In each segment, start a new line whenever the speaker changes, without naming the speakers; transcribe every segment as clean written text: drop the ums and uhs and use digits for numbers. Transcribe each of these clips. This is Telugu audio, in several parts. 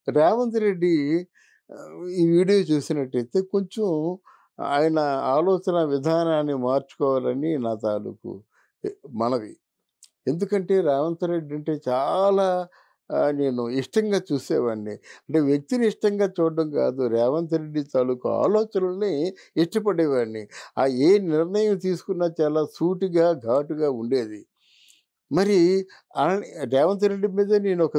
రేవంత్ రెడ్డి ఈ వీడియో చూసినట్టయితే కొంచెం ఆయన ఆలోచన విధానాన్ని మార్చుకోవాలని నా తాలూకు ఎ మనవి. ఎందుకంటే రేవంత్ రెడ్డి అంటే చాలా నేను ఇష్టంగా చూసేవాడిని. అంటే వ్యక్తిని ఇష్టంగా చూడడం కాదు. రేవంత్ రెడ్డి తాలూకు ఆలోచనల్ని ఇష్టపడేవాడిని. ఏ నిర్ణయం తీసుకున్నా చాలా సూటిగా, ఘాటుగా ఉండేది. మరి రేవంత్ రెడ్డి మీద నేను ఒక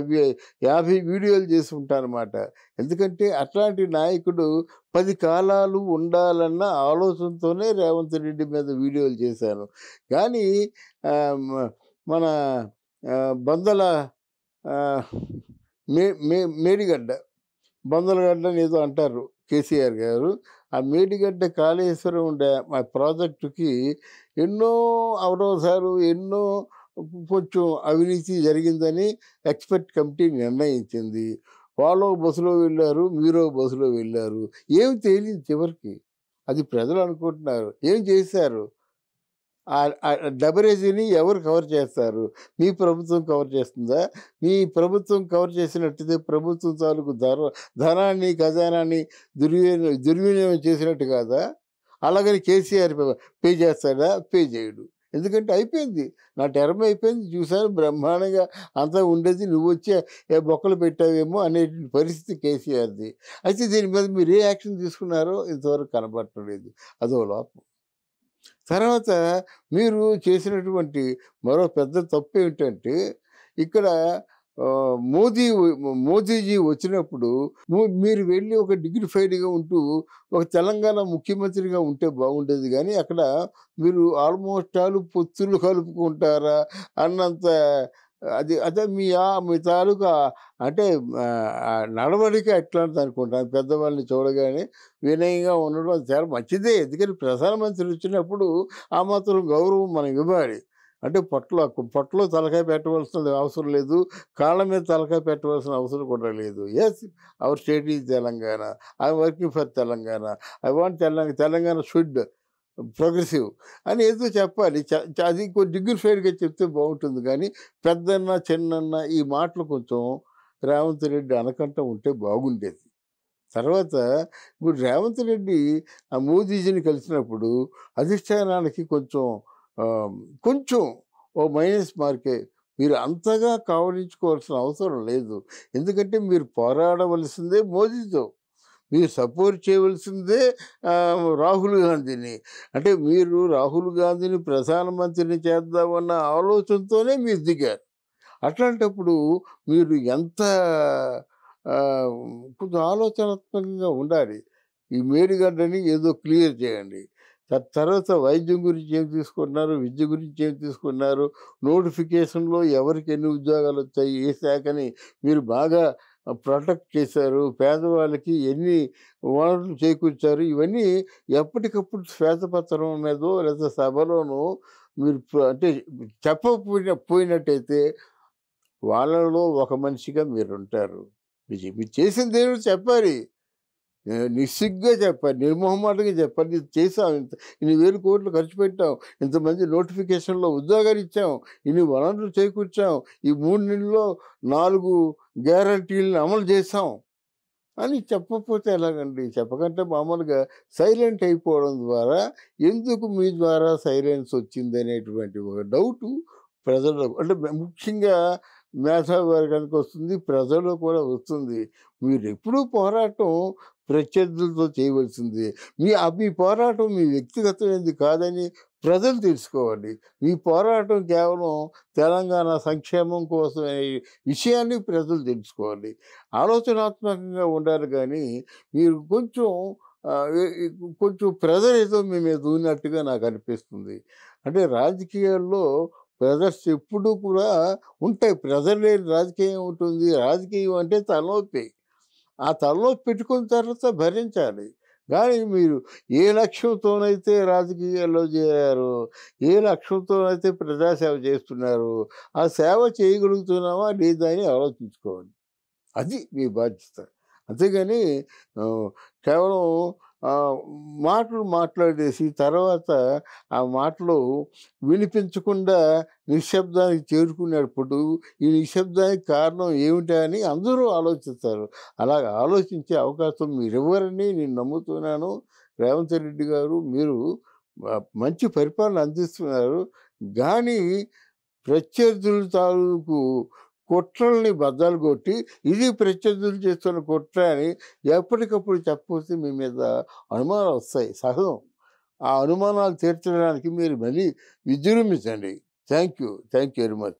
50 వీడియోలు చేసి ఉంటానన్నమాట. ఎందుకంటే అట్లాంటి నాయకుడు 10 కాలాలు ఉండాలన్న ఆలోచనతోనే రేవంత్ రెడ్డి మీద వీడియోలు చేశాను. కానీ ఆహ్, మ మన బొందల ఆహ్, మే మే మేడిగడ్డ, బొందలగడ్డ అని ఏదో అంటారు కేసీఆర్ గారు. ఆ మేడిగడ్డ కాళేశ్వరం ఆ ప్రాజెక్టుకి ఎన్నో అవరోధాలు, ఎన్నో కొంచెం అవినీతి జరిగిందని ఎక్స్‌పర్ట్ కమిటీ నిర్ణయించింది. వాళ్ళో బస్సులో వెళ్లారు. మీరో బస్సులో వెళ్లారు. ఏమి తేలింది చివరికి? అది ప్రజలు అనుకుంటున్నారు. ఏం చేశారు? డబరేజీని ఎవరు కవర్ చేస్తారు? మీ ప్రభుత్వం కవర్ చేస్తుందా? మీ ప్రభుత్వం కవర్ చేసినట్టయితే ప్రభుత్వం తాలూకు ధనాన్ని, ఖజానాన్ని దుర్వినియోగం చేసినట్టు కాదా? అలాగని కేసీఆర్ పే చేస్తాడా? పే చేయడు. ఎందుకంటే అయిపోయింది. నా టర్మ్ అయిపోయింది. చూసాను బ్రహ్మాండంగా అంతా ఉండేది. నువ్వొచ్చి బొక్కలు పెట్టావేమో అనే పరిస్థితి కేసీఆర్‌ది. అయితే దీని మీద మీరు ఏ యాక్షన్ తీసుకున్నారో ఇంతవరకు కనపడటం లేదు. అదో లోపం. తర్వాత మీరు చేసినటువంటి మరో పెద్ద తప్పేమిటంటే, ఇక్కడ మోదీజీ వచ్చినప్పుడు మీరు వెళ్ళి ఒక డిగ్నిఫైడ్‌గా ఉంటూ, ఒక తెలంగాణ ముఖ్యమంత్రిగా ఉంటే బాగుండేది గానీ, అక్కడ మీరు ఆల్‌మోస్ట్ ఆల్ పొత్తులు కలుపుకుంటారా అన్నంత అదే మీ తాలూకా అంటే నడవడిక ఎట్లాంటిదనుకుంటాను. పెద్దవాళ్ళని చూడగానే వినయంగా ఉండడం అది చాలా మంచిదే. ఎందుకంటే ప్రధానమంత్రి వచ్చినప్పుడు ఆ మాత్రం గౌరవం మనం ఇవ్వాలి. అంటే పొట్టలో తలకాయ పెట్టవలసిన అవసరం లేదు. కాళ్ళ మీద తలకాయ పెట్టవలసిన అవసరం కూడా లేదు. Yes, our state is Telangana. I am working for Telangana. I want Telangana should progressive అని ఏదో చెప్పాలి. చ చ అది కొంచెం డిగ్నిఫైడ్‌గా చెప్తే బావుంటుంది గానీ, పెద్దన్న, చిన్నన్న ఈ మాటలు కొంచెం రేవంత్ రెడ్డి అనకంట ఉంటే బాగుండేది. తర్వాత ఇప్పుడు రేవంత్ రెడ్డి ఆ మోదీజీని కలిసినప్పుడు అధిష్టానానికి ఆహ్, కొంచెం ఓ మైనస్ మార్కే. మీరు అంతగా కావలించుకోవాల్సిన అవసరం లేదు. ఎందుకంటే మీరు పోరాడవలసిందే మోదీతో. మీరు సపోర్ట్ చేయవలసిందే రాహుల్ గాంధీని. అంటే మీరు రాహుల్ గాంధీని ప్రధానమంత్రిని చేద్దామన్న ఆలోచనతోనే మీరు దిగారు. అట్లాంటప్పుడు మీరు ఎంత ఆహ్, కొంచెం ఆలోచనాత్మకంగా ఉండాలి. ఈ మేడిగడ్డని ఏదో క్లియర్ చేయండి. తర్వాత వైద్యం గురించి ఏం తీసుకున్నారు? విద్య గురించి ఏం తీసుకున్నారు? నోటిఫికేషన్‌లో ఎవరికి ఎన్ని ఉద్యోగాలొచ్చాయి? ఏ శాఖని మీరు బాగా ప్రొటెక్ట్ చేశారు? పేదవాళ్ళకి ఎన్ని వనరులు చేకూర్చారు? ఇవన్నీ ఎప్పటికప్పుడు శ్వేతపత్రం మీదో లేదా సభలోనో మీరు అంటే పోయినట్టయితే వాళ్ళలో ఒక మనిషిగా మీరుంటారు. మీరు చేసిందేమిటో చెప్పాలి. నిస్సిగ్గుగా చెప్పాలి. నిర్మొహమాటంగా చెప్పాలి. ఇది చేసాం. ఇన్ని వేల కోట్లు ఖర్చు పెట్టాం. ఇంతమంది నోటిఫికేషన్‌లో ఉద్యోగాలిచ్చాం. ఇన్ని వనరులు చేకూర్చాం. ఈ 3 నెలల్లో 4 గ్యారంటీలను అమలు చేశాం అని చెప్పకపోతే ఎలాగండి? చెప్పకంటే మామూలుగా సైలెంట్ అయిపోవడం ద్వారా ఎందుకు మీ ద్వారా సైలెన్స్ వచ్చిందనేటువంటి ఒక డౌటు ప్రజల్లో అంటే ముఖ్యంగా మేధావి వర్గానికి వస్తుంది. ప్రజల్లో కూడా వస్తుంది. మీరెప్పుడూ పోరాటం ప్రత్యర్థులతో చేయవలసిందే. మీ పోరాటం మీ వ్యక్తిగతమైనది కాదని ప్రజలు తెలుసుకోవాలి. మీ పోరాటం కేవలం తెలంగాణ సంక్షేమం కోసం అనే విషయాన్ని ప్రజలు తెలుసుకోవాలి. ఆలోచనాత్మకంగా ఉండాలి గానీ, మీరు కొంచెం కొంచెం ప్రెజర్ ఏదో మీ మీద ఉన్నట్టుగా నాకనిపిస్తుంది. అంటే రాజకీయాల్లో ప్రెజర్స్ ఎప్పుడూ కూడా ఉంటాయి. ప్రెజర్ లేని రాజకీయం ఉంటుంది. రాజకీయం అంటే తలనొప్పి. ఆ తలనొప్పి పెట్టుకున్న తర్వాత భరించాలి. గానీ మీరు ఏ లక్ష్యంతోనైతే రాజకీయాల్లో చేరారో, ఏ లక్ష్యంతోనైతే ప్రజాసేవ చేస్తున్నారో, ఆ సేవ చేయగలుగుతున్నామా లేదా అని ఆలోచించుకోవాలి. అది మీ బాధ్యత. అంతేగాని ఆహ్, కేవలం ఆహ్, మాటలు మాట్లాడేసి తర్వాత ఆ మాటలు వినిపించకుండా నిశ్శబ్దానికి చేరుకునేటప్పుడు ఈ నిశ్శబ్దానికి కారణం ఏమిటా అని అందరూ ఆలోచిస్తారు. అలాగ ఆలోచించే అవకాశం మీరివ్వరని నేను నమ్ముతున్నాను. రేవంత్ రెడ్డి గారు మీరు మంచి పరిపాలన అందిస్తున్నారు. గానీ ప్రత్యర్థుల తాలూకు కుట్రల్ని బద్దలు కొట్టి, ఇది ప్రత్యర్థులు చేస్తున్న కుట్ర అని ఎప్పటికప్పుడు చెప్పకపోతే మీ మీద అనుమానాలొస్తాయి సహజం. ఆ అనుమానాలు తీర్చడానికి మీరు మళ్ళీ విజృంభించండి. Thank you. Thank you very much.